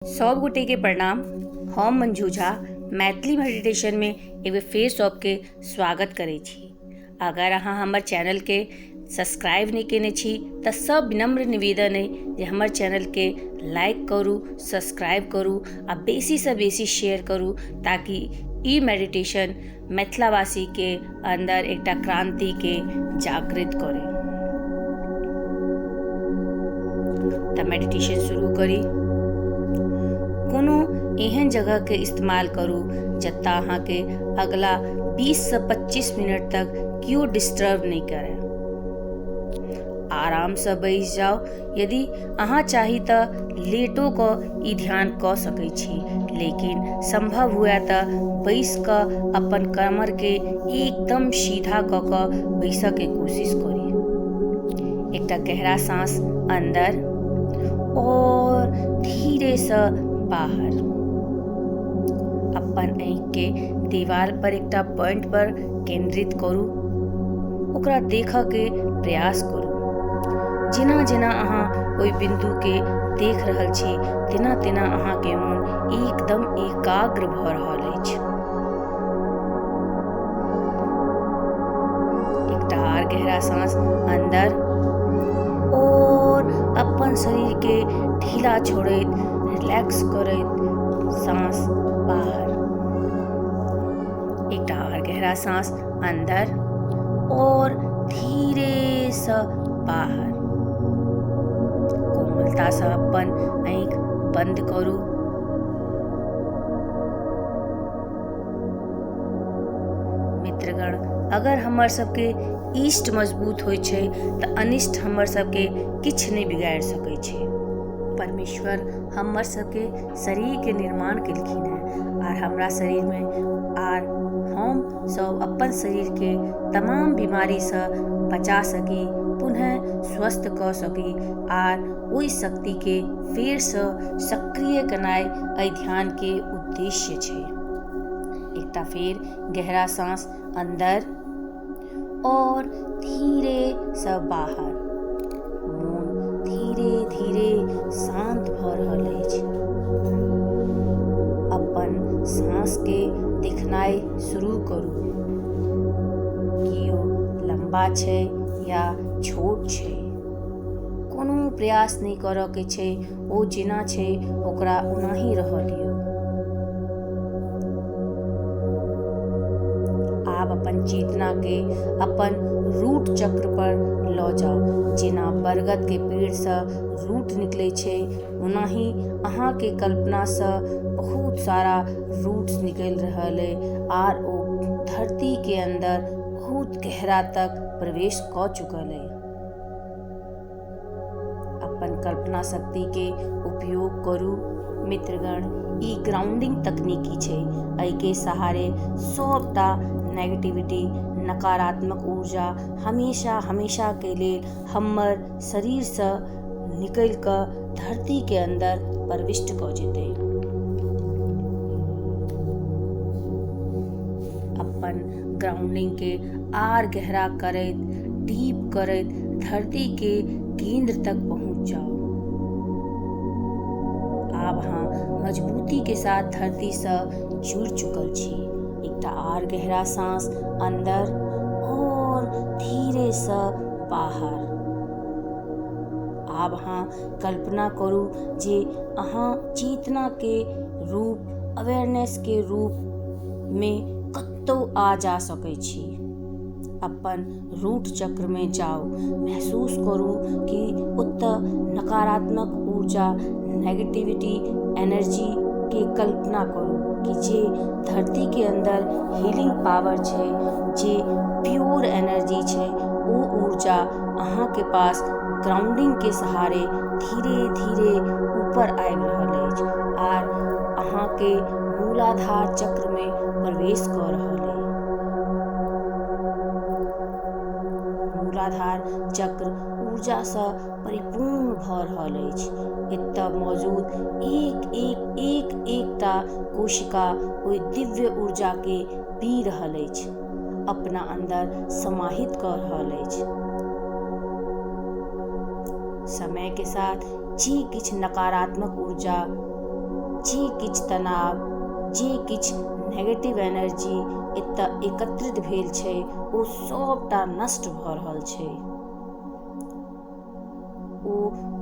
सब गोटे के प्रणाम। हम मंजू झा मैथिली मेडिटेशन में एगो फेर सबके स्वागत करे छी। अगर अहाँ हमर चैनल के सब्सक्राइब नहीं केने छी तऽ सब विनम्र निवेदन है जे हमर चैनल के लाइक करू, सब्सक्राइब करू आ बेसी से बेसी शेयर करू ताकि ई मेडिटेशन मिथिलावासी के अंदर एकटा क्रांति के जागृत करे। तऽ मेडिटेशन शुरू करी। कोनो एहन जगह के इस्तेमाल करू जतऽ अहाँ के अगला 20 से 25 मिनट तक क्यों डिस्टर्ब नहीं करे। आराम से बैस जाओ। यदि अहाँ चाही तऽ लेटो क ई ध्यान क सकै छी, लेकिन संभव हुए तऽ बैस क अपन कमर के एकदम सीधा क बैसऽ के कोशिश करी। एकटा गहरा सांस अंदर और धीरे से बाहर। अपन आँख के दीवार पर एकटा पॉइंट पर केंद्रित करू, ओकरा देखऽ के प्रयास करू। जेना जेना अहाँ ओहि बिंदु के देख रहल छी तेना तेना अहाँ के मन एकदम एकाग्र भऽ रहल अछि। एकटा और गहरा सांस अंदर और अपन शरीर के ढीला छोड़ैत, रिलैक्स करैत सांस बाहर। एकटा और गहरा सांस अंदर और धीरे से बाहर। कोमलता से अपन आँख बंद करू। मित्रगण, अगर हमर सबके इष्ट मजबूत होइ छै तऽ अनिष्ट हमर सबके किछ नहीं बिगाड़ सकै छै। परमेश्वर हमर सबके शरीर के निर्माण केलखिन है और हमरा शरीर में आर हम सब अपन शरीर के तमाम बीमारी से बचा सकी, पुनः स्वस्थ क सकी और ओहि शक्ति के फेर से सक्रिय करनाइ एहि ध्यान के उद्देश्य छै। एकटा फेर गहरा सांस अंदर और धीरे से बाहर। मन धीरे धीरे शांत भऽ रहल अछि। अपन सांस के देखनाइ शुरू करू कि ओ लंबा छै या छोट छै। कोनो प्रयास नहीं करऽ के छै, ओ जेना छै ओकरा ओनाही रहऽ दियौ। आप अपन चेतना के अपन रूट चक्र पर लऽ जाओ। जेना बरगद के पेड़ से रूट निकले छै, ओनाही अहाँ के कल्पना से बहुत सारा रूट्स निकल रहल है और ओ धरती के अंदर बहुत गहरा तक प्रवेश क चुकल है। अपन कल्पना शक्ति के उपयोग करू मित्रगण। ई ग्राउंडिंग तकनीकी छै। एहि के सहारे सबटा नेगेटिविटी, नकारात्मक ऊर्जा हमेशा हमेशा के लिए हमर शरीर से निकल कर धरती के अंदर प्रविष्ट क जेतै। अपन ग्राउंडिंग के आर गहरा करैत, डीप करैत धरती के केंद्र तक पहुंच जाओ। आब अहाँ मजबूती के साथ धरती से जुड़ चुकल छी। एकटा और गहरा सांस अंदर और धीरे से बाहर। आब अहाँ कल्पना करू जे अहाँ चेतना के रूप, अवेयरनेस के रूप में कतौ आ जा सकै छी। अपन रूट चक्र में जाओ। महसूस करू कि उत्तर नकारात्मक ऊर्जा, नेगेटिविटी एनर्जी के कल्पना करू कि जे धरती के अंदर हीलिंग पावर छै, जे प्योर एनर्जी छै, वो ऊर्जा अहाँ के पास ग्राउंडिंग के सहारे धीरे धीरे ऊपर आबि रहल अछि और अहाँ के मूलाधार चक्र में प्रवेश कर रहल है। मूलाधार चक्र ऊर्जा से परिपूर्ण भऽ रहल अछि। एतऽ मौजूद एकटा कोशिका ओहि दिव्य ऊर्जा के पी रहल अछि, अपना अंदर समाहित कर रहल अछि। समय के साथ जे किछु नकारात्मक ऊर्जा जे किछ तनाव, जे किछ नेगेटिव एनर्जी एतऽ एकत्रित भेल छै ओ सबटा नष्ट भऽ रहल छै। ओ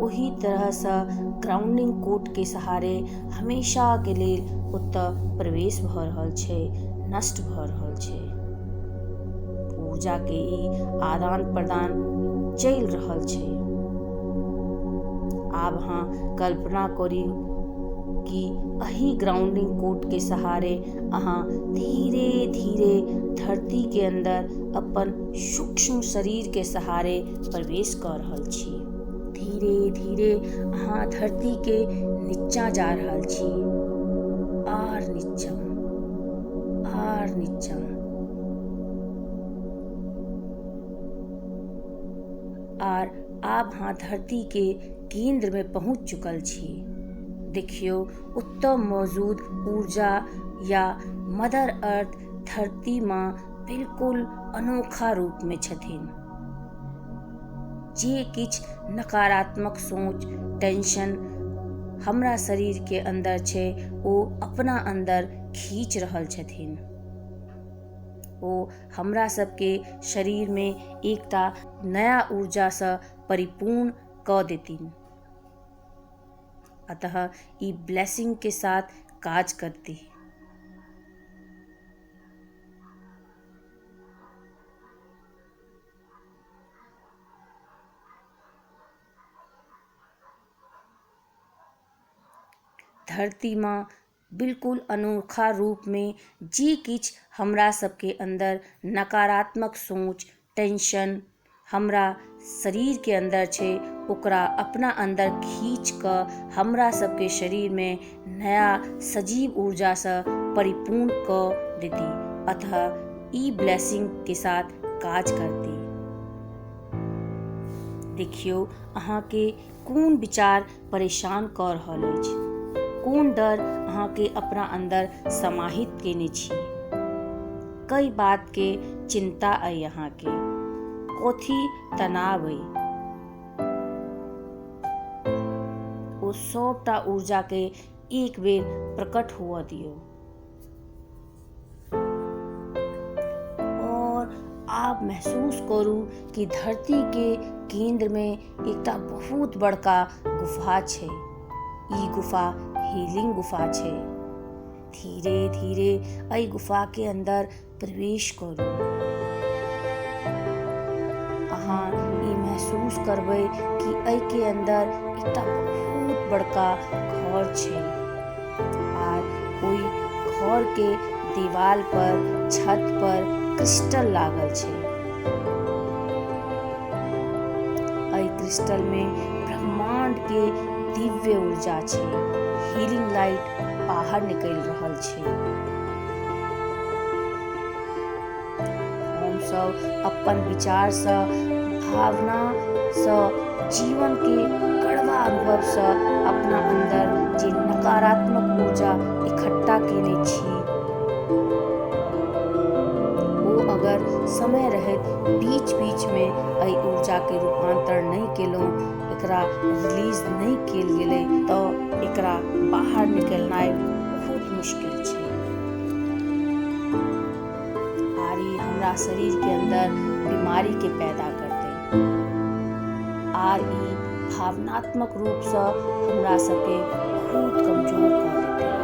ओही तरहसँ ग्राउंडिंग कोड के सहारे हमेशा के लेल ओतऽ प्रवेश भऽ रहल छै, नष्ट भऽ रहल छै। ऊर्जा के ई आदान प्रदान चलि रहल छै। आब अहाँ कल्पना करी कि एही ग्राउंडिंग कोड के सहारे अहाँ धीरे धीरे धरती के अंदर अपन सूक्ष्म शरीर के सहारे प्रवेश कर रहल छी। धीरे धीरे अहाँ धरती के नीचा जा रहल छी, आर नीचा, आर नीचा। आर आब अहाँ धरती के केंद्र में पहुंच चुकल छी। देखियो उत्तः मौजूद ऊर्जा या मदर अर्थ धरती माँ बिल्कुल अनोखा रूप में छथिन। जे किछ नकारात्मक सोच, टेंशन हमरा शरीर के अंदर छै ओ अपना अंदर खींच रहल छथिन। ओ हमरा सबके शरीर में एकटा नया ऊर्जा से परिपूर्ण क देथिन। अतः ई ब्लेसिंग के साथ काज करती। धरती माँ बिल्कुल अनोखा रूप में जे किछ हमरा सबके अंदर नकारात्मक सोच, टेंशन हमरा शरीर के अंदर छै ओकरा अपना अंदर खींच क हमरा सबके शरीर में नया सजीव ऊर्जा से परिपूर्ण क देती। अतः ई ब्लेसिंग के साथ काज करती। देखियो अहाँ के कोन विचार परेशान क रहल अछि, कोन डर अहाँ के अपना अंदर समाहित केने छी। कई बात के चिंता अइ अहाँ के, कथी तनाव अइ। ओ सबटा ऊर्जा के एक बेर प्रकट हुआ दियो। और आप महसूस करू कि धरती के केंद्र में एकटा बहुत बड़का गुफा छै। ई गुफा हीलिंग गुफा छै। धीरे धीरे एहि गुफा के अंदर प्रवेश करू। अहाँ ई महसूस करबै कि एहि के अंदर एकटा बहुत बड़का घर छै। आर ओई घर के दीवार पर, छत पर क्रिस्टल लागल छै। एहि क्रिस्टल में ब्रह्मांड के दिव्य ऊर्जा छै। हीलिंग लाइट बाहर निकल रहल छै। हम सब अपन विचार से, भावना से, जीवन के कड़वा अनुभव से अपना अंदर जे नकारात्मक ऊर्जा इकट्ठा केने छी वो अगर समय रहत बीच बीच में एहि ऊर्जा के रूपांतरण नहीं केलहुँ, एकरा रिलीज नहीं कैल गेलै तो एकरा बाहर निकलनाइ बहुत मुश्किल छै। आर ई हमरा शरीर के अंदर बीमारी के पैदा करतै। आर ई भावनात्मक रूप से हमरा सबके बहुत कमजोर कर देतै।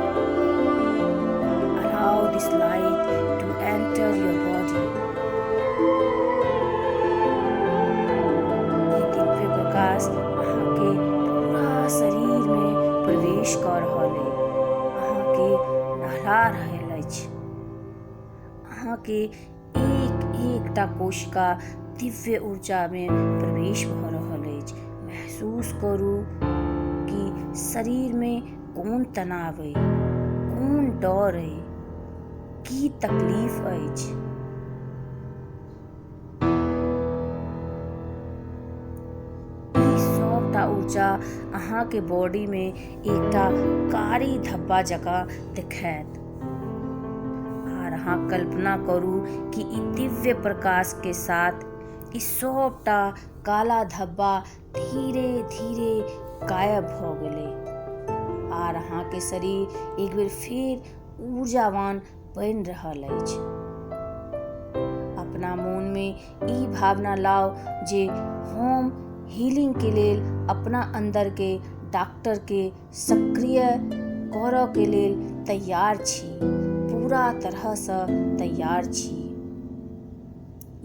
Allow this light to enter your body. ये दिव्य प्रकाश अहाँ के पूरा शरीर में प्रवेश कर रहल है। अहाँ के नहला रहल अछि। अहाँ के एक एकटा कोशिका दिव्य ऊर्जा में प्रवेश भऽ रहल अछि। महसूस करू कि शरीर में कोन तनाव अइ, कोन डर अइ, की तकलीफ अछि। ई सबटा ऊर्जा अहाँ के बॉडी में एकटा कारी धब्बा जकाँ देखायत। आर अहाँ कल्पना करू कि ई दिव्य प्रकाश के साथ ई सबटा काला धब्बा धीरे धीरे गायब भऽ गेलै। आर अहाँके शरीर एक बेर फिर ऊर्जावान बनि रहल अछि। अपना मोन में ई भावना लाओ जे हम हीलिंग के लेल अपना अंदर के डॉक्टर के सक्रिय करऽ के लेल तैयार छी, पूरा तरह से तैयार छी।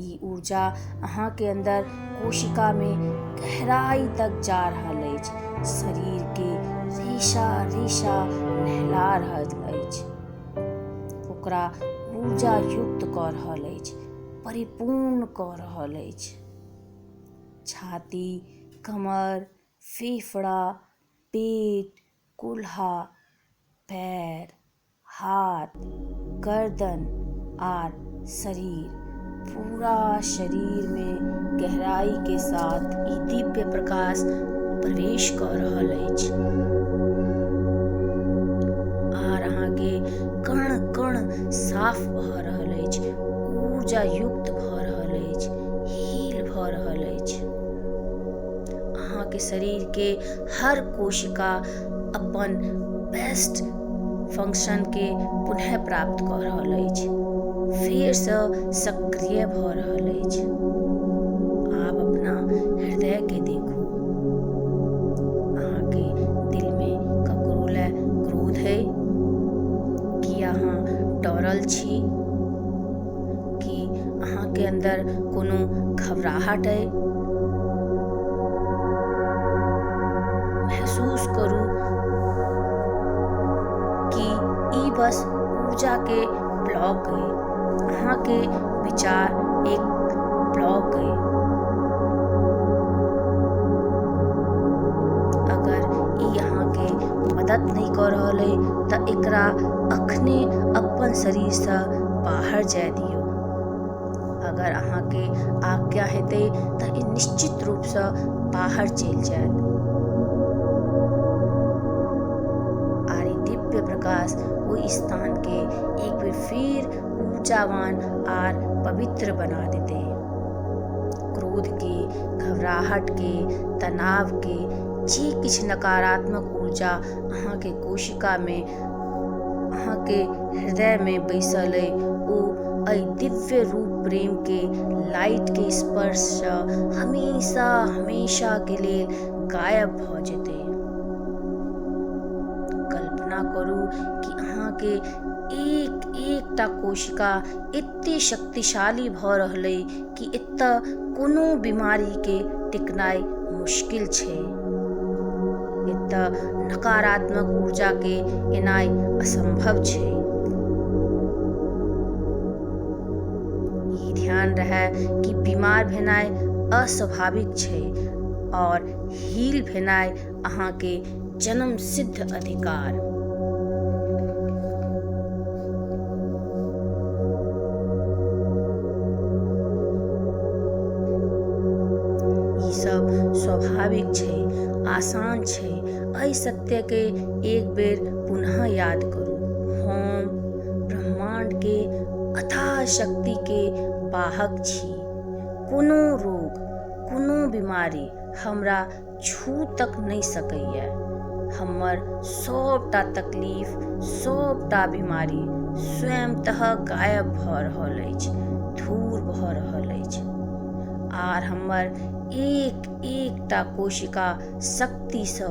ई ऊर्जा अहाँ के अंदर कोशिका में गहराई तक जा रहल अछि, शरीर के रेशा रेशा नहला रहल अछि, ओकरा ऊर्जा युक्त कऽ रहल अछि, परिपूर्ण कऽ रहल अछि। छाती, कमर, फेफड़ा, पेट, कुल्हा, पैर, हाथ, गर्दन आर शरीर, पूरा शरीर में गहराई के साथ ई दिव्य प्रकाश प्रवेश कर रहल अछि। आर अहाँ के कण कण साफ भऽ रहल अछि, ऊर्जा युक्त भऽ रहल अछि, हील भऽ रहल अछि। अहाँ के शरीर के हर कोशिका अपन बेस्ट फंक्शन के पुनः प्राप्त कर रहल अछि, फिर से सक्रिय भऽ रहल अछि। आप अपना हृदय के देखू, अहाँ के दिल में ककरो ले क्रोध है कि अहाँ डरल छी, कि अहाँ के अंदर कोनो घबराहट है। महसूस करू कि ई बस ऊर्जा के ब्लॉक है, अहाँ के विचार एक ब्लॉक है। अगर ई अहाँ के मदद नहीं कर रहल है त एकरा अखने अपन शरीर से बाहर जाय दियो। अगर अहाँ के आज्ञा हेतै त ई निश्चित रूप से बाहर चल जायत। आर ई दिव्य प्रकाश ओई स्थान के एक बेर फिर ऊर्जावान आर पवित्र बना देते। क्रोध के, घबराहट के, तनाव के जे किछ नकारात्मक ऊर्जा अहाँ के कोशिका में, अहाँ के हृदय में बैसल है, ओ अई दिव्य रूप प्रेम के लाइट के स्पर्श से हमेशा हमेशा के लेल गायब भ जेतै। कल्पना करू कि अहाँ के एक एकटा कोशिका एते शक्तिशाली भ रहलै कि एतऽ कोनो बीमारी के टिकनाइ मुश्किल छै, एतऽ नकारात्मक ऊर्जा के एनाइ असंभव छै। ई ध्यान रहे कि बीमार भेनाइ अस्वाभाविक छै और हील भेनाइ अहाँ के जन्म सिद्ध अधिकार। ई सब स्वाभाविक छै, आसान छै। अई सत्य के एक बेर पुनः याद करू, हम ब्रह्मांड के अथाह शक्ति के वाहक छी। कोनो रोग, कोनो बीमारी हमरा छू तक नहीं सकैया। हमर सबटा तकलीफ, सबटा बीमारी स्वयंतः गायब भ रहल अछि, दूर भ रहल अछि। आर हमर एक एकटा कोशिका शक्ति से,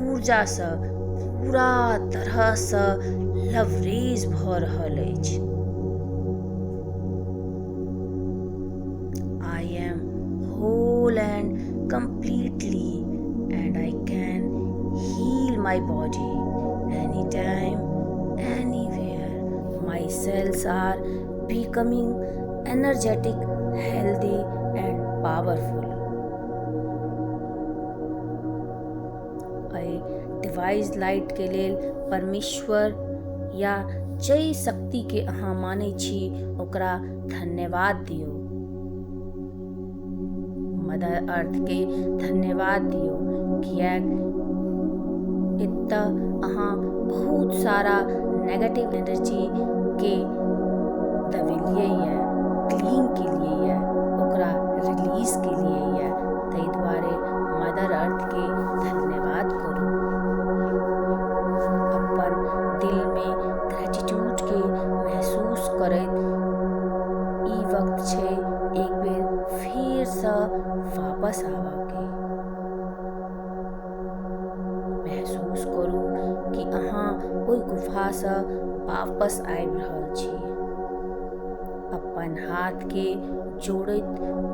ऊर्जा से पूरा तरह से लवरेज भ रहल अछि। I am whole and completely, and I can heal my body anytime, anywhere. My cells are becoming energetic, healthy and powerful. अई डिवाइस लाइट के लेल परमेश्वर या जय शक्ति के अहाँ मानै छी ओकरा धन्यवाद दियौ। मदर अर्थ के धन्यवाद दियौ, कियाक एतऽ अहाँ बहुत सारा नेगेटिव एनर्जी के दबेलियै या, क्लीन केलियै या, ओकरा रिलीज केलियै या। ताहि दुआरे मदर अर्थ के धन्यवाद करू। दिल में ग्रेटिट्यूड के महसूस करैत ई वक्त छै एक बेर फिर से वापस आवा के। महसूस करू कि अहाँ ओहि गुफा से वापस आबि रहल छी। अपन हाथ के जोड़ैत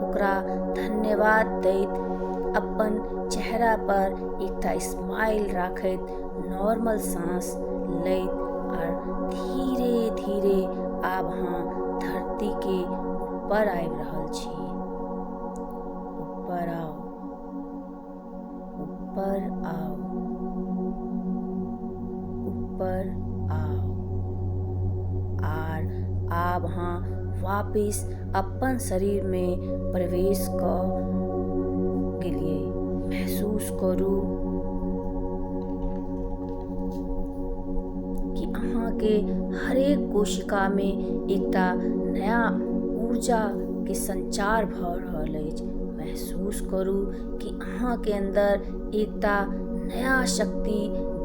ओकरा धन्यवाद दैत अपन चेहरा पर एकटा स्माइल राखैत नॉर्मल सांस लैत और धीरे धीरे आब अहाँ धरती के ऊपर आबि रहल छी। ऊपर आओ, ऊपर आओ, ऊपर आओ। और आब अहाँ वापिस अपन शरीर में प्रवेश के लिए महसूस करू कि अहाँ के हरेक कोशिका में एकटा नया ऊर्जा के संचार भ रहल अछि। महसूस करू कि अहाँ के अंदर एकटा नया शक्ति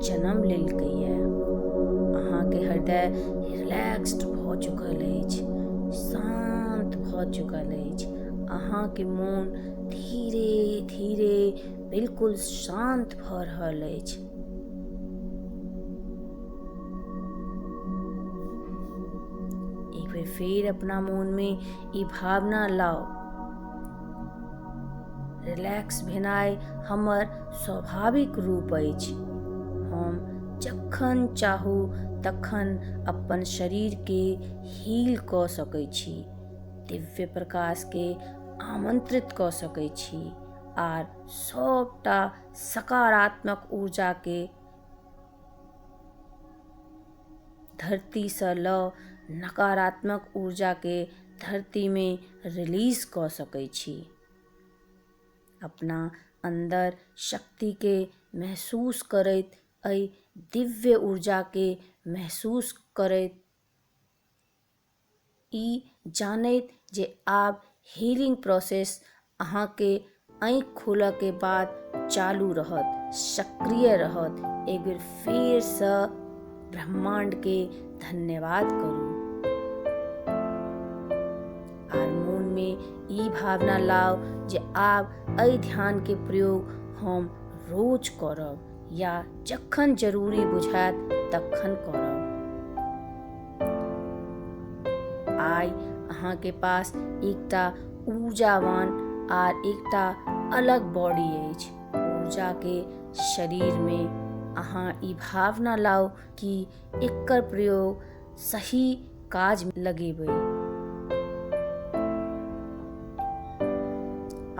जन्म लेलकैए। अहाँ के हृदय रिलैक्स्ड भ चुकल अछि, शांत भ चुकल अछि। अहाँ के मोन धीरे धीरे बिल्कुल शांत भ रहल अछि। एक बेर फिर अपना मन में ई भावना लाओ, रिलैक्स भेनाइ हमर स्वाभाविक रूप अछि। हम जखन चाहू तखन अपन शरीर के हील क सकै छी, दिव्य प्रकाश के आमंत्रित क सकै छी आर सबटा सकारात्मक ऊर्जा के धरती से ल नकारात्मक ऊर्जा के धरती में रिलीज क सकै छी। अपना अंदर शक्ति के महसूस करैत, अइ दिव्य ऊर्जा के महसूस करैत, ई जानैत जे आब हीलिंग प्रोसेस अहाँ के आँख खोला के बाद चालू रहत, सक्रिय रहत। एक बेर फिर से ब्रह्मांड के धन्यवाद करू और मन में ई भावना लाओ जे आब अइ ध्यान के प्रयोग हम रोज करब या जखन जरूरी बुझायत तखन करब। आइ अहाँ के पास एकटा ऊर्जावान आर एकटा अलग बॉडी अछि। ऊर्जा के शरीर में अहाँ ई भावना लाओ कि एकर प्रयोग सही काज लगेबै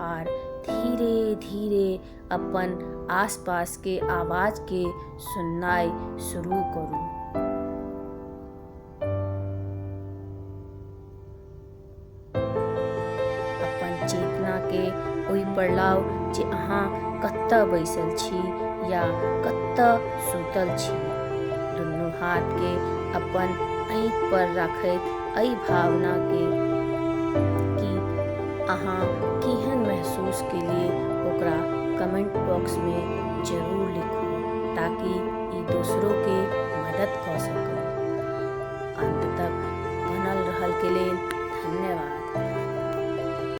और धीरे धीरे अपन आसपास के आवाज के सुननाइ शुरू करू। अपन चेतना के ओहि पर लाओ जे अहाँ कतऽ बैसल छी या कतऽ सुतल छी। दुनू हाथ के अपन आँख पर राखैत अइ भावना के कि अहाँ केहन महसूस के लिए ओकरा कमेंट बॉक्स में जरूर लिखू ताकि ई दूसरों के मदद कर सके।